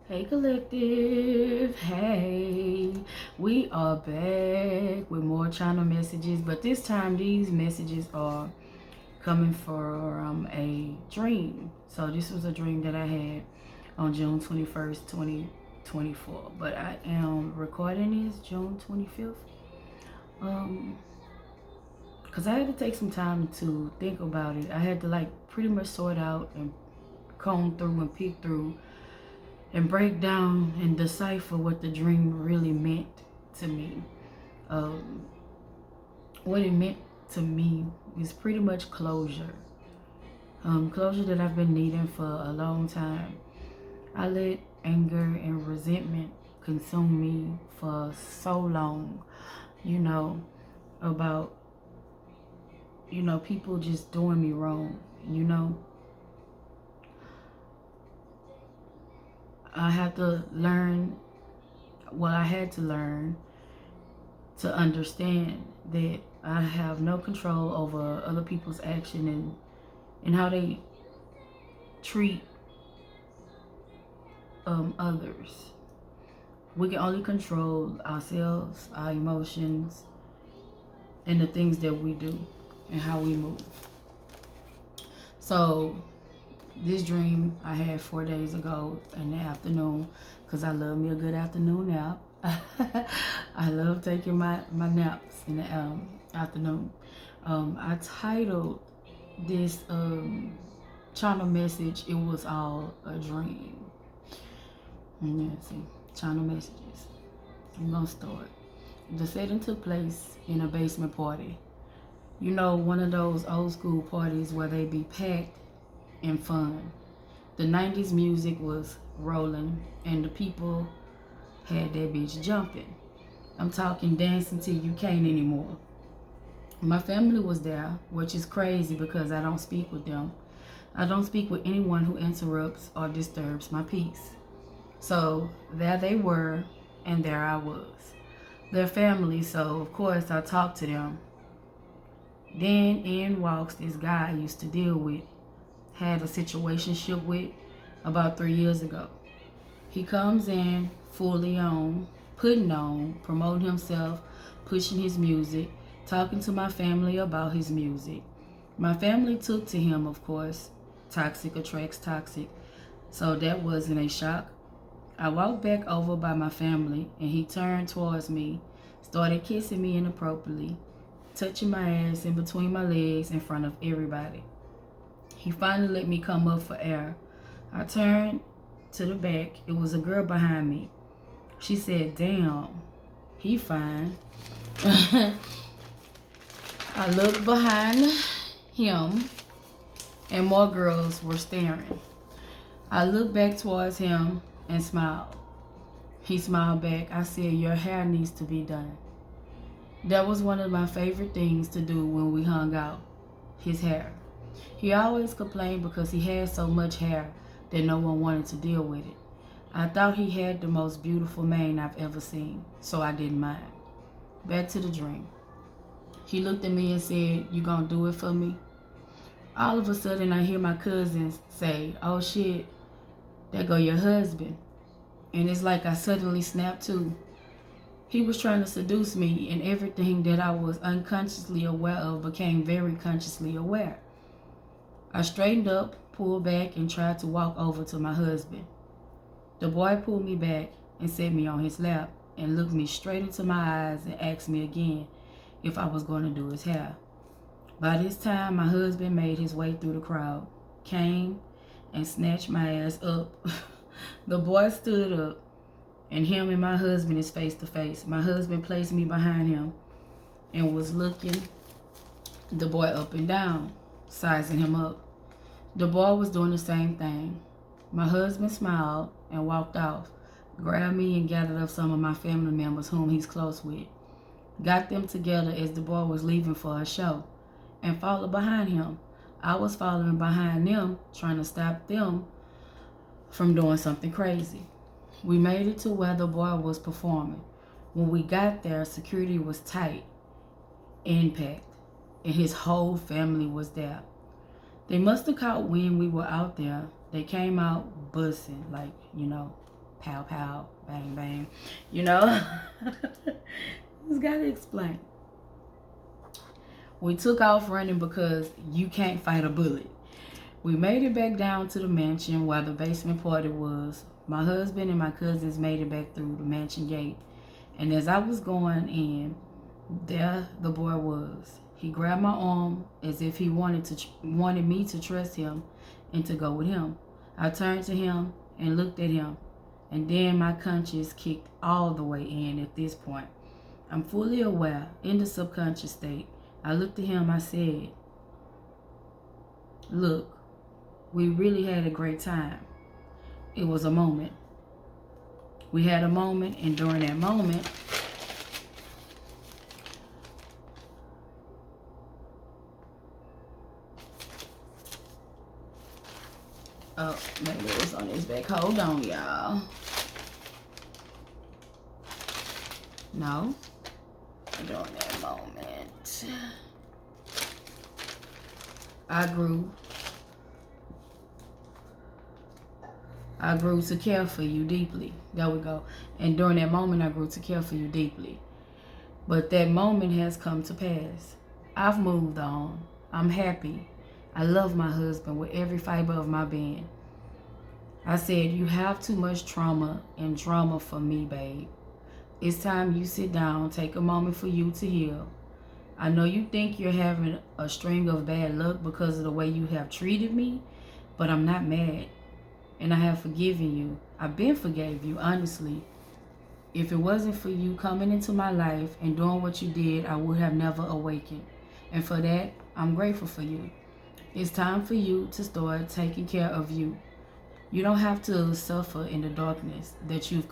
Hey collective, hey, we are back with more channel messages, but this time these messages are coming from a dream. So this was a dream that I had on June 21st, 2024, but I am recording this June 25th because I had to take some time to think about it. I had to like pretty much sort out and comb through and peek through and break down and decipher what the dream really meant to me. Um, what it meant to me is pretty much closure. Closure that I've been needing for a long time. I let anger and resentment consume me for so long, you know, about, people just doing me wrong, I had to learn, I had to learn to understand that I have no control over other people's action and how they treat others. We can only control ourselves, our emotions, and the things that we do and how we move. So this dream I had 4 days ago in the afternoon, because I love me a good afternoon nap. I love taking my naps in the afternoon. I titled this channel message, "It Was All a Dream." Let's see, channel messages. I'm gonna start. The setting took place in a basement party. You know, one of those old school parties where they be packed and fun. The 90s music was rolling and the people had that bitch jumping. I'm talking dancing till you can't anymore. My family was there, which is crazy because I don't speak with them. I don't speak with anyone who interrupts or disturbs my peace. So there they were, and there I was. Their family, so of course I talked to them. Then in walks this guy I used to deal with, had a situationship with about 3 years ago. He comes in fully on, putting on, promoting himself, pushing his music, talking to my family about his music. My family took to him, of course. Toxic attracts toxic. So that wasn't a shock. I walked back over by my family and he turned towards me, started kissing me inappropriately, touching my ass in between my legs in front of everybody. He finally let me come up for air. I turned to the back. It was a girl behind me. She said, "Damn, he fine." I looked behind him and more girls were staring. I looked back towards him and smiled. He smiled back. I said, "Your hair needs to be done." That was one of my favorite things to do when we hung out, his hair. He always complained because he had so much hair that no one wanted to deal with it. I thought he had the most beautiful mane I've ever seen, so I didn't mind. Back to the dream. He looked at me and said, "You gonna do it for me?" All of a sudden I hear my cousins say, "Oh shit, there go your husband." And it's like I suddenly snapped too. He was trying to seduce me, and everything that I was unconsciously aware of became very consciously aware. I straightened up, pulled back, and tried to walk over to my husband. The boy pulled me back and set me on his lap and looked me straight into my eyes and asked me again if I was going to do his hair. By this time, my husband made his way through the crowd, came and snatched my ass up. The boy stood up, and him and my husband is face to face. My husband placed me behind him and was looking the boy up and down, sizing him up. The boy was doing the same thing. My husband smiled and walked off, grabbed me and gathered up some of my family members whom he's close with, got them together as the boy was leaving for a show, and followed behind him. I was following behind them, trying to stop them from doing something crazy. We made it to where the boy was performing. When we got there, security was tight, impact, and his whole family was there. They must have caught wind we were out there. They came out bussing, like, Pow, pow, bang, bang. You know? Just gotta explain. We took off running because you can't fight a bullet. We made it back down to the mansion where the basement party was. My husband and my cousins made it back through the mansion gate. And as I was going in, there the boy was. He grabbed my arm as if he wanted me to trust him and to go with him. I turned to him and looked at him, and then my conscience kicked all the way in at this point. I'm fully aware, in the subconscious state. I looked at him, I said, look, we really had a great time. It was a moment. We had a moment, and during that moment, oh, maybe it was on his back. Hold on, y'all. No. During that moment, I grew to care for you deeply. There we go. And during that moment, I grew to care for you deeply. But that moment has come to pass. I've moved on. I'm happy. I love my husband with every fiber of my being. I said, you have too much trauma and drama for me, babe. It's time you sit down, take a moment for you to heal. I know you think you're having a string of bad luck because of the way you have treated me, but I'm not mad. And I have forgiven you. I've been forgave you, honestly. If it wasn't for you coming into my life and doing what you did, I would have never awakened. And for that, I'm grateful for you. It's time for you to start taking care of you. You don't have to suffer in the darkness that you've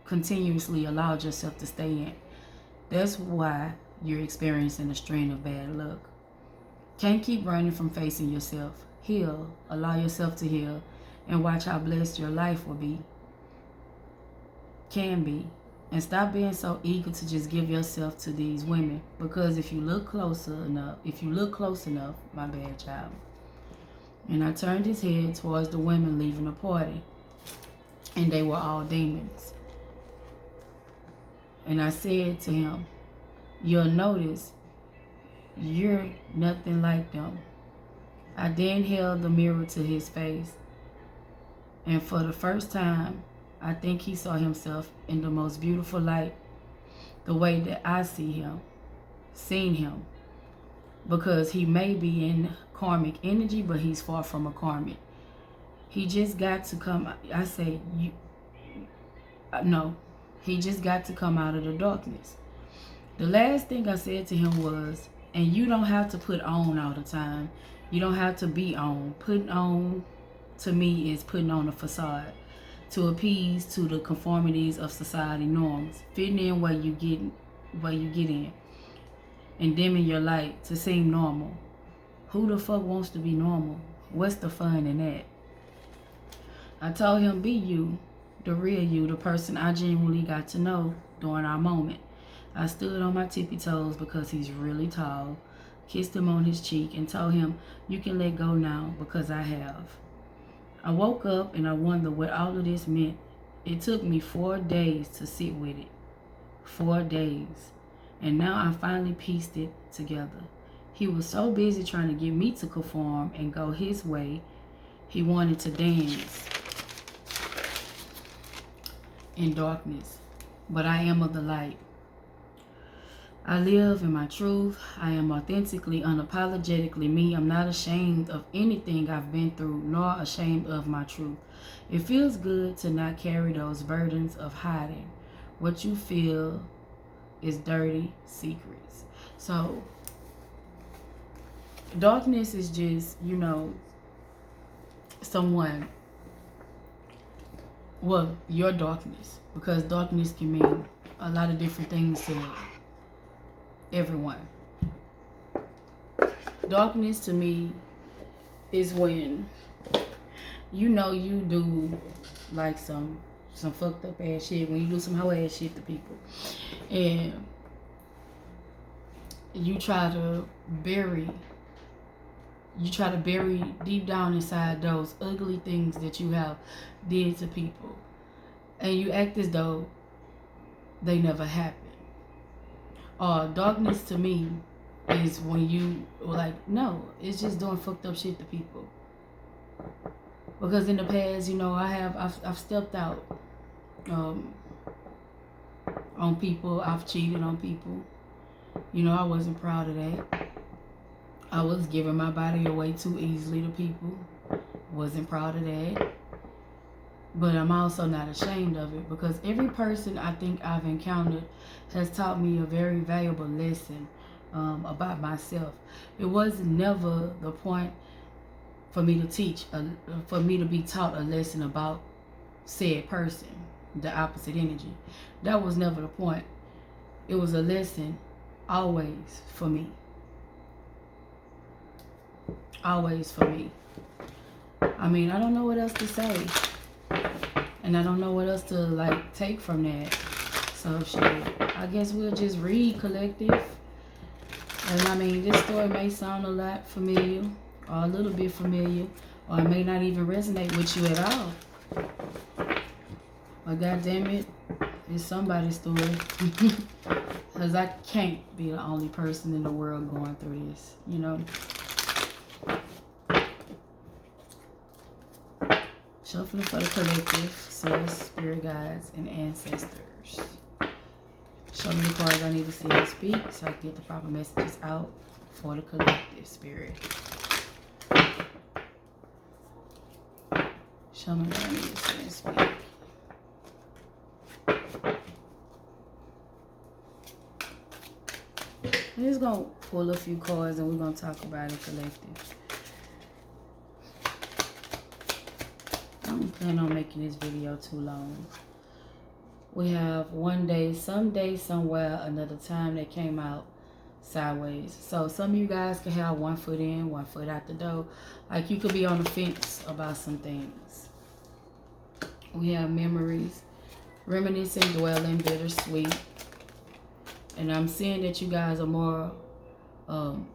continuously allowed yourself to stay in. That's why you're experiencing a string of bad luck. Can't keep running from facing yourself. Heal. Allow yourself to heal. And watch how blessed your life will be. Can be. And stop being so eager to just give yourself to these women. Because if you look close enough, my bad child. And I turned his head towards the women leaving the party. And they were all demons. And I said to him, you'll notice you're nothing like them. I then held the mirror to his face. And for the first time, I think he saw himself in the most beautiful light, the way that I seen him. Because he may be in karmic energy, but he's far from a karmic. He just got to come, he just got to come out of the darkness. The last thing I said to him was, and you don't have to put on all the time. You don't have to be on. Putting on, to me, is putting on a facade to appease to the conformities of society norms, fitting in where you get in, and dimming your light to seem normal. Who the fuck wants to be normal? What's the fun in that? I told him, be you, the real you, the person I genuinely got to know during our moment. I stood on my tippy toes because he's really tall, kissed him on his cheek, and told him, you can let go now because I have. I woke up and I wondered what all of this meant. It took me 4 days to sit with it. 4 days. And now I finally pieced it together. He was so busy trying to get me to conform and go his way, he wanted to dance in darkness. But I am of the light. I live in my truth. I am authentically, unapologetically me. I'm not ashamed of anything I've been through, nor ashamed of my truth. It feels good to not carry those burdens of hiding what you feel is dirty secrets. So, darkness is just, someone, well, your darkness, because darkness can mean a lot of different things to everyone. Darkness to me is when you do like some fucked up ass shit, when you do some hoe ass shit to people, and you try to bury deep down inside those ugly things that you have did to people. and you act as though they never happened. Darkness to me is when you like, no, it's just doing fucked up shit to people. Because in the past, I've stepped out on people. I've cheated on people. I wasn't proud of that. I was giving my body away too easily to people. Wasn't proud of that. But I'm also not ashamed of it, because every person I think I've encountered has taught me a very valuable lesson about myself. It was never the point for me to teach, for me to be taught a lesson about said person, the opposite energy. That was never the point. It was a lesson always for me. Always for me. I mean, I don't know what else to say. And I don't know what else to take from that. So shit, I guess we'll just read, collective. And I mean, this story may sound a lot familiar, or a little bit familiar, or it may not even resonate with you at all. But goddamn it, it's somebody's story. Because I can't be the only person in the world going through this, Shuffling for the collective, souls, spirit guides, and ancestors. Show me the cards I need to see and speak so I can get the proper messages out for the collective spirit. Show me what I need to see and speak. I'm just going to pull a few cards and we're going to talk about it collective. I don't plan on making this video too long. We have one day, someday, somewhere, another time that came out sideways. So some of you guys can have 1 foot in, 1 foot out the door. Like you could be on the fence about some things. We have memories, reminiscing, dwelling, bittersweet. And I'm seeing that you guys are more on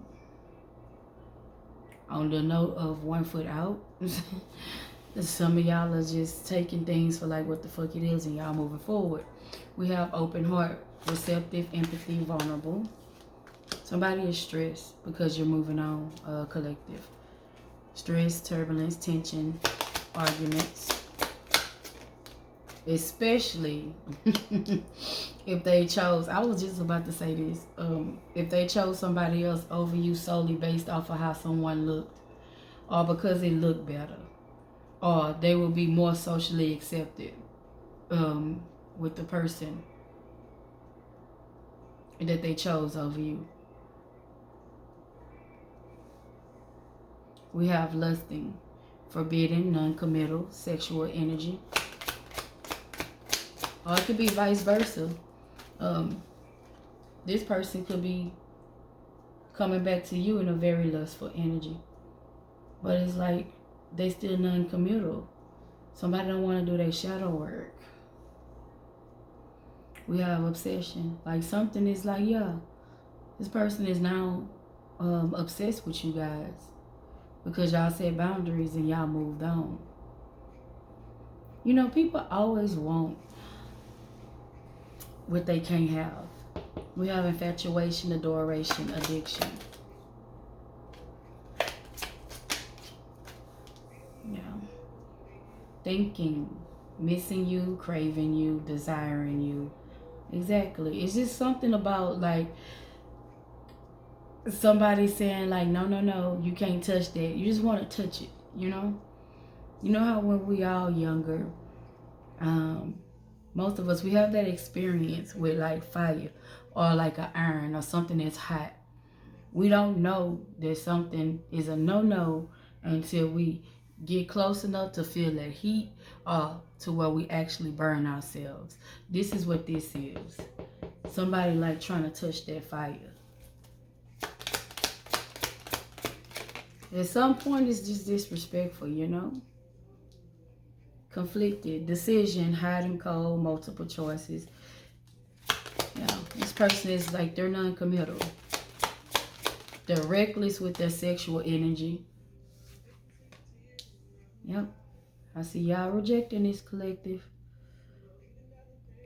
the note of 1 foot out. Some of y'all are just taking things for what the fuck it is and y'all moving forward. We have open heart, receptive, empathy, vulnerable. Somebody is stressed because you're moving on, collective. Stress, turbulence, tension, arguments. Especially if they chose, I was just about to say this, if they chose somebody else over you solely based off of how someone looked, or because it looked better. Or they will be more socially accepted with the person that they chose over you. We have lusting, forbidden, non-committal, sexual energy. Or it could be vice versa. This person could be coming back to you in a very lustful energy. But it's like, they still non-committal. Somebody don't want to do their shadow work. We have obsession. Like something is like, yeah, this person is now obsessed with you guys because y'all set boundaries and y'all moved on. People always want what they can't have. We have infatuation, adoration, addiction. Thinking, missing you, craving you, desiring you. Exactly. It's just something about somebody saying no, you can't touch that. You just want to touch it, You know how when we all younger, most of us, we have that experience with fire or an iron or something that's hot. We don't know that something is a no-no until we get close enough to feel that heat or to where we actually burn ourselves. This is what this is. Somebody trying to touch that fire. At some point it's just disrespectful, Conflicted, decision, hot and cold, multiple choices. This person is they're non-committal. They're reckless with their sexual energy. Yep. I see y'all rejecting this collective.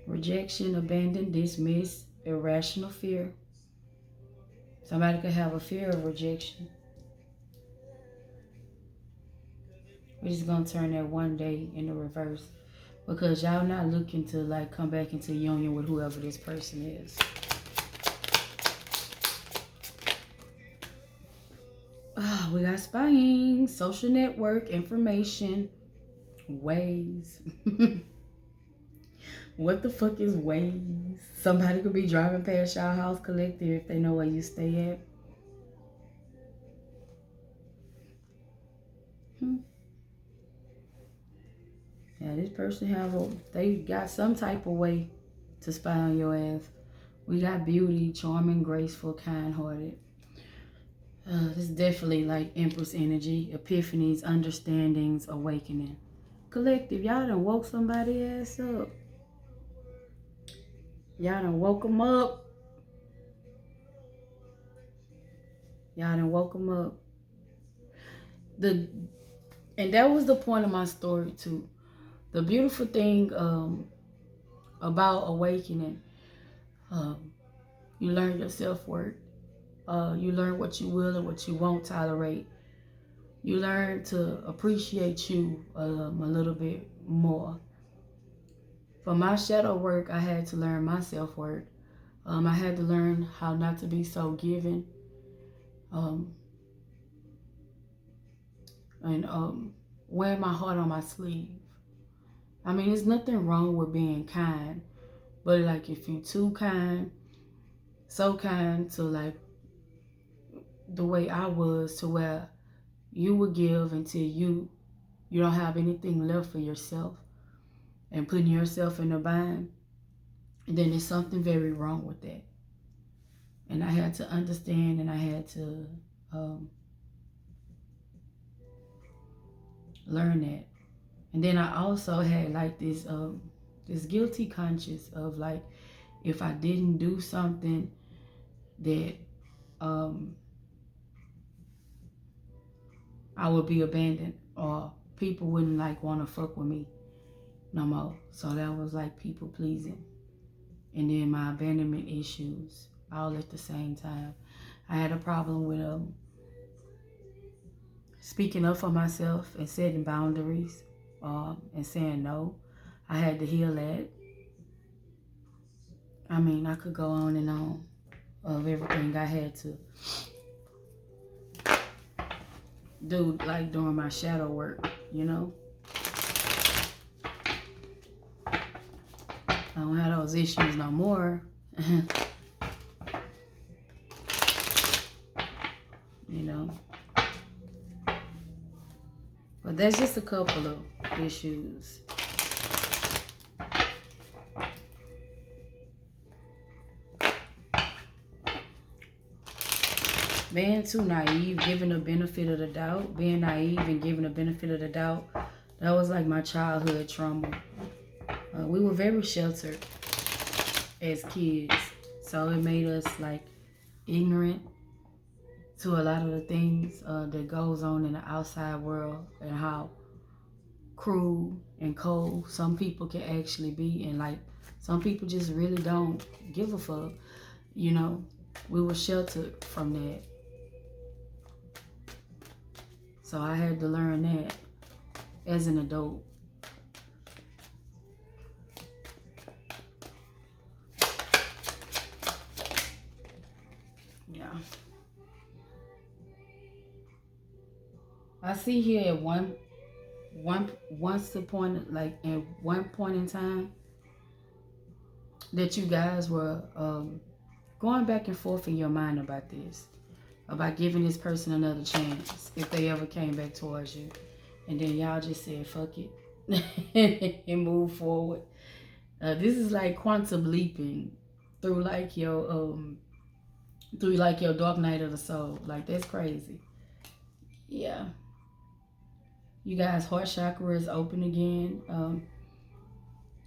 Rejection, abandon, dismiss, irrational fear. Somebody could have a fear of rejection. We're just gonna turn that one day in the reverse, because y'all not looking to like come back into union with whoever this person is. We got spying, social network, information, ways. What the fuck is ways? Somebody could be driving past y'all house collective if they know where you stay at. Yeah, this person they got some type of way to spy on your ass. We got beauty, charming, graceful, kind-hearted. This is definitely like Empress energy, epiphanies, understandings, awakening. Collective, y'all done woke somebody ass up. Y'all done woke them up. Y'all done woke them up. And that was the point of my story too. The beautiful thing about awakening, you learn your self-worth. You learn what you will and what you won't tolerate. You learn to appreciate you a little bit more. For my shadow work, I had to learn my self-worth. I had to learn how not to be so giving. And wearing my heart on my sleeve. I mean, there's nothing wrong with being kind, but like if you too kind, so kind to like the way I was, to where you would give until you don't have anything left for yourself, and putting yourself in a bind, then there's something very wrong with that. And I had to understand, and I had to learn that. And then I also had like this guilty conscience of like, if I didn't do something, that I would be abandoned, or people wouldn't like want to fuck with me no more. So that was like people pleasing. And then my abandonment issues all at the same time. I had a problem with speaking up for myself and setting boundaries and saying no. I had to heal that. I mean, I could go on and on of everything I had to do, like during my shadow work, you know. I don't have those issues no more. You know. But there's just a couple of issues. Being too naive, giving the benefit of the doubt. Being naive and giving the benefit of the doubt. That was like my childhood trauma. We were very sheltered as kids. So it made us like ignorant to a lot of the things that goes on in the outside world, and how cruel and cold some people can actually be. And like some people just really don't give a fuck. You know, we were sheltered from that. So I had to learn that as an adult. Yeah. I see here at one point in time that you guys were going back and forth in your mind about this, about giving this person another chance if they ever came back towards you, and then y'all just said fuck it and move forward. This is like quantum leaping through like your dark night of the soul. Like, that's crazy. Yeah. You guys' heart chakra is open again.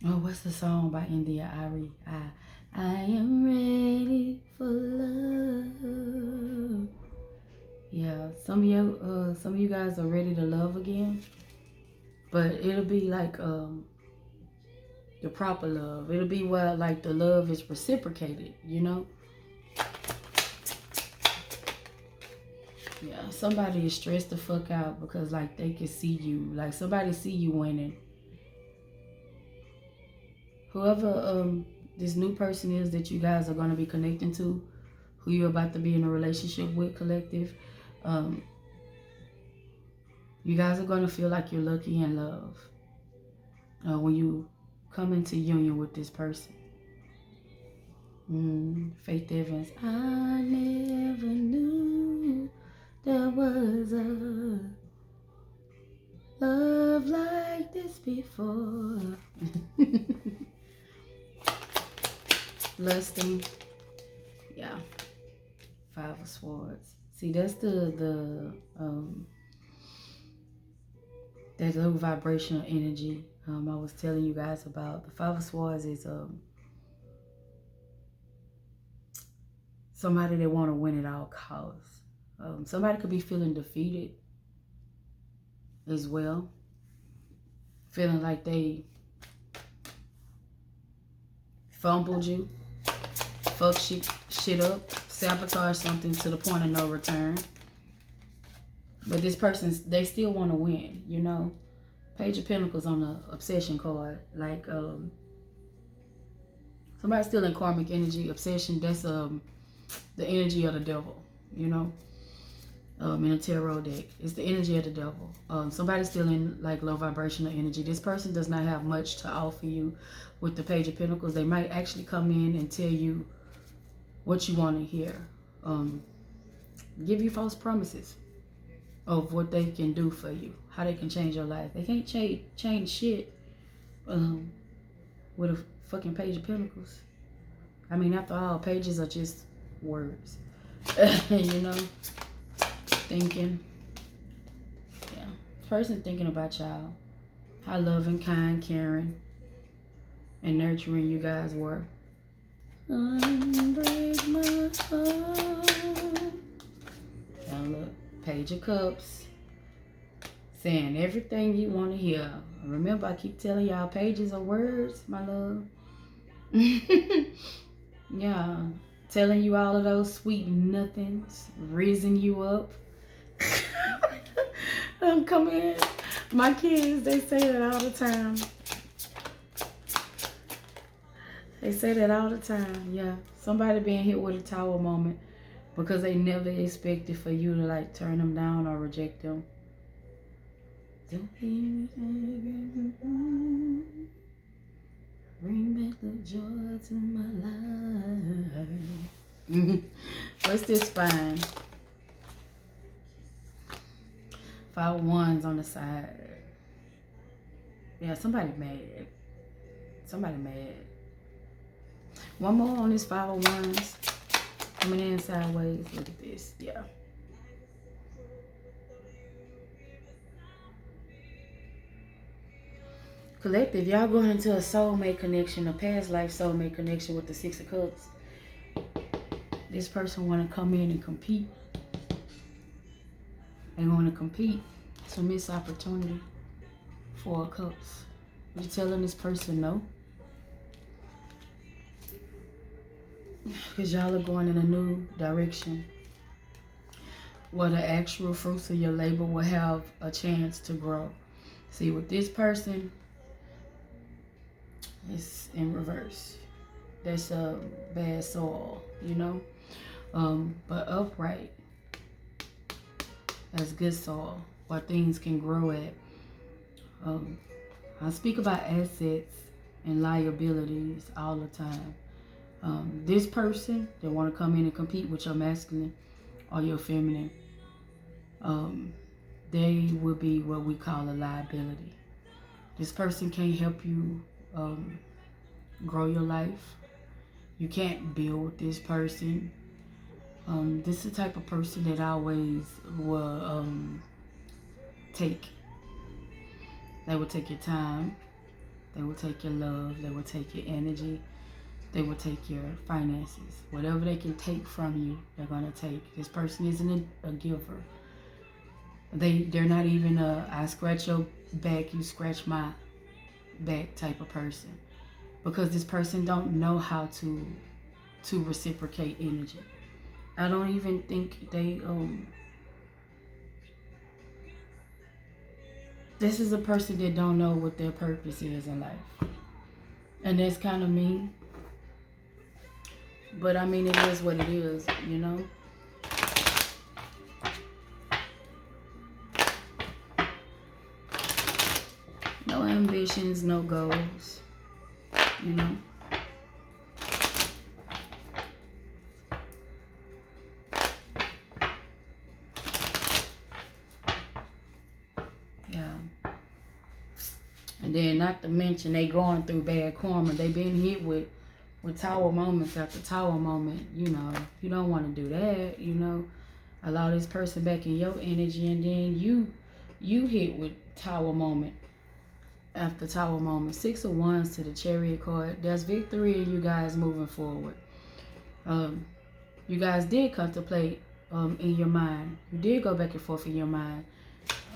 What's the song by India Ari? I am ready for love. Yeah, some of you guys are ready to love again, but it'll be like the proper love. It'll be where like the love is reciprocated, you know? Yeah, somebody is stressed the fuck out because like they can see you. Like somebody see you winning. Whoever this new person is that you guys are going to be connecting to, who you're about to be in a relationship with, collective, you guys are going to feel like you're lucky in love when you come into union with this person. Faith Evans. I never knew there was a love like this before. Lusting. Yeah. Five of Swords. See, that's the that low vibrational energy I was telling you guys about. The Five of Swords is somebody that want to win at all costs. Somebody could be feeling defeated as well, feeling like they fumbled you, fuck shit up, sabotage something to the point of no return. But this person, they still want to win, you know. Page of Pentacles on the obsession card. Like, somebody's still in karmic energy. Obsession, that's the energy of the devil, you know. In a tarot deck, it's the energy of the devil. Somebody's still in like low vibrational energy. This person does not have much to offer you with the Page of Pentacles. They might actually come in and tell you what you want to hear. Give you false promises of what they can do for you, how they can change your life. They can't change shit with a fucking Page of Pentacles. I mean, after all, pages are just words. You know? Thinking. Yeah. Person thinking about y'all. How loving, kind, caring, and nurturing you guys were. Unbreak my heart. Now look. Page of Cups. Saying everything you want to hear. Remember, I keep telling y'all, pages are words, my love. Yeah. Telling you all of those sweet nothings. Raising you up. Come in. My kids, they say that all the time. They say that all the time. Yeah. Somebody being hit with a tower moment because they never expected for you to like turn them down or reject them. Bring back the joy to my life. What's this spine? Five of Wands on the side. Yeah, somebody mad. Somebody mad. One more on this Five of Wands. Coming in sideways. Look at this. Yeah. Collective, y'all going into a soulmate connection, a past life soulmate connection with the Six of Cups. This person want to come in and compete. They want to compete. It's a missed opportunity. Four of Cups. You telling this person no? Because y'all are going in a new direction where the actual fruits of your labor will have a chance to grow. See, with this person, it's in reverse. That's a bad soul, you know? But upright, that's good soil where things can grow at. I speak about assets and liabilities all the time. This person that want to come in and compete with your masculine or your feminine, they will be what we call a liability. This person can't help you grow your life. You can't build with this person. This is the type of person that always will take. They will take your time. They will take your love. They will take your energy. They will take your finances. Whatever they can take from you, they're going to take. This person isn't a giver. They're not even a I scratch your back, you scratch my back type of person. because this person don't know how to reciprocate energy. I don't even think they this is a person that don't know what their purpose is in life. And that's kind of mean. But I mean, it is what it is, you know? No ambitions, no goals, you know? Yeah. And then not to mention they going through bad karma. They been hit with tower moments after tower moment. You know, you don't want to do that, you know. Allow this person back in your energy, and then you hit with tower moment after tower moment. 6 of Wands to the Chariot card. There's victory in you guys moving forward. You guys did contemplate in your mind. You did go back and forth in your mind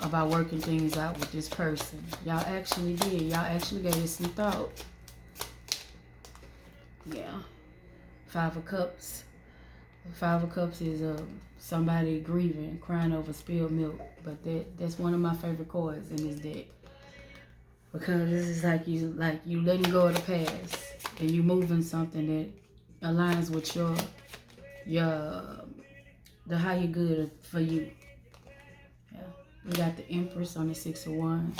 about working things out with this person. Y'all actually did. Y'all actually gave it some thought. Yeah. 5 of Cups. 5 of Cups is somebody grieving, crying over spilled milk. But that's one of my favorite cards in this deck. Because this is like you letting go of the past and you moving something that aligns with the higher good for you. Yeah. We got the Empress on the 6 of Wands.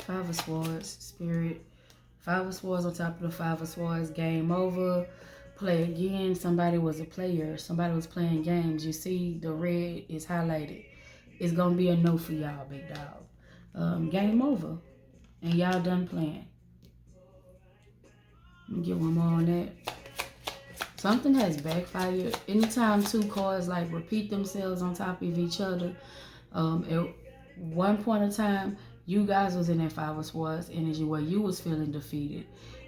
5 of Swords, Spirit. 5 of Swords on top of the 5 of Swords. Game over. Play again. Somebody was a player. Somebody was playing games. You see the red is highlighted. It's going to be a no for y'all, big dog. Game over. And y'all done playing. Let me get one more on that. Something has backfired. Anytime 2 cards like repeat themselves on top of each other, at one point in time, you guys was in that 5 of Swords energy where you was feeling defeated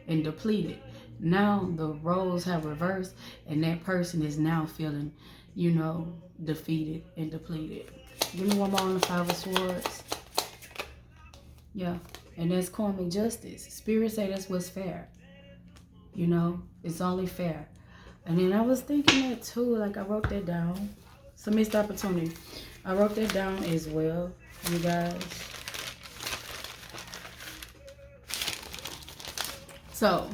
and depleted. Now the roles have reversed and that person is now feeling, you know, defeated and depleted. Give me one more on the 5 of Swords. Yeah, and that's karmic justice. Spirit say that's what's fair. You know, it's only fair. And then I was thinking that too, like I wrote that down. It's a missed opportunity. I wrote that down as well, you guys. So,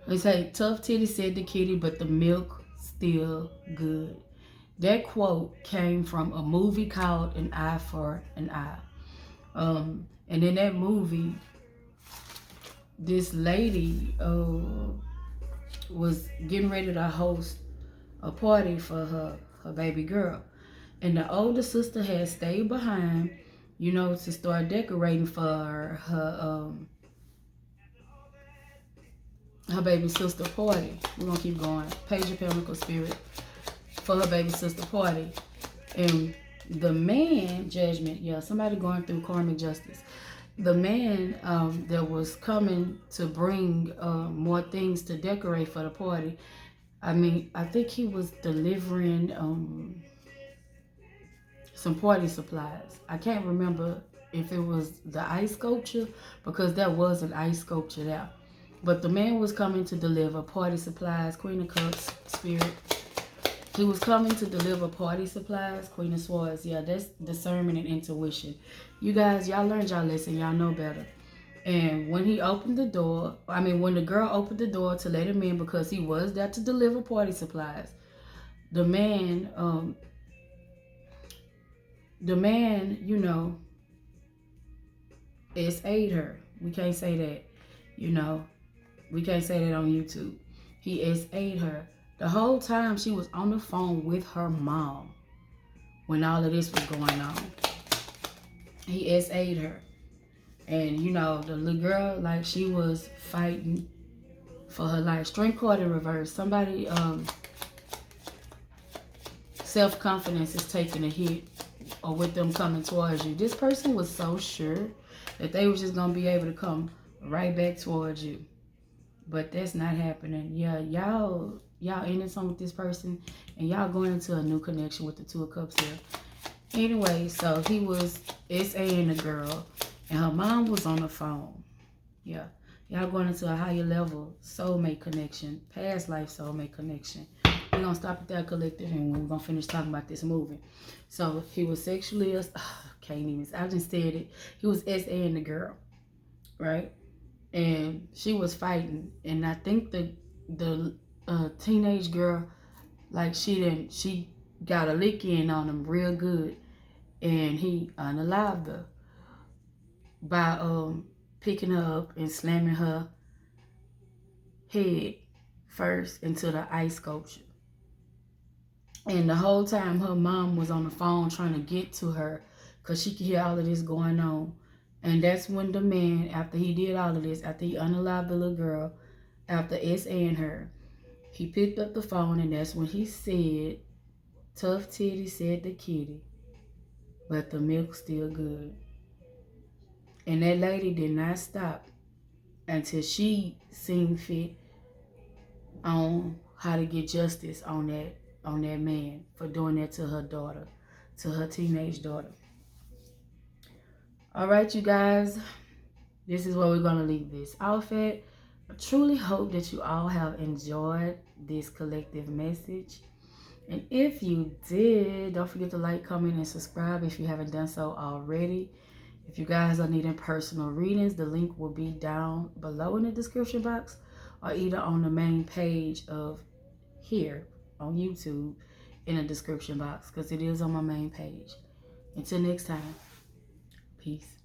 they say, tough titty said the kitty, but the milk still good. That quote came from a movie called An Eye for an Eye. And in that movie, this lady was getting ready to host a party for her baby girl. And the older sister had stayed behind, you know, to start decorating for her baby sister party. We're going to keep going. Page of Pentacles, Spirit. For her baby sister party. And the man, Judgment, yeah, somebody going through karmic justice. The man that was coming to bring more things to decorate for the party, I mean, I think he was delivering some party supplies. I can't remember if it was the ice sculpture, because there was an ice sculpture there. But the man was coming to deliver party supplies. Queen of Cups, Spirit. He was coming to deliver party supplies. Queen of Swords. Yeah, that's discernment and intuition. You guys, y'all learned y'all lesson. Y'all know better. And when he opened the door, I mean, when the girl opened the door to let him in, because he was there to deliver party supplies, the man, you know, SA'd her. We can't say that, you know. We can't say that on YouTube. He SA'd her. The whole time she was on the phone with her mom when all of this was going on. He SA'd her. And, you know, the little girl, like, she was fighting for her life. Strength card in reverse. Somebody, self-confidence is taking a hit, or with them coming towards you. This person was so sure that they was just going to be able to come right back towards you. But that's not happening. Yeah, y'all ending something with this person, and y'all going into a new connection with the 2 of Cups here. Anyway, so he was SAing the girl, And her mom was on the phone. Yeah. Y'all going into a higher level soulmate connection, past life soulmate connection. We're going to stop at that collective and we're going to finish talking about this movie. So he was sexually, can't even, I just said it. He was SA-ing the girl, right? And she was fighting. And I think the teenage girl, like she got a lick in on him real good. And he unalived her by picking her up and slamming her head first into the ice sculpture. And the whole time her mom was on the phone trying to get to her because she could hear all of this going on. And that's when the man, after he did all of this, after he unalived the little girl, after SA-ing her, he picked up the phone and that's when he said, "Tough titty," said the kitty, "but the milk's still good." And that lady did not stop until she seen fit on how to get justice on that man for doing that to her daughter, to her teenage daughter. All right, you guys, this is where we're going to leave this off at. I truly hope that you all have enjoyed this collective message. And if you did, don't forget to like, comment, and subscribe if you haven't done so already. If you guys are needing personal readings, the link will be down below in the description box or either on the main page of here on YouTube in the description box because it is on my main page. Until next time, peace.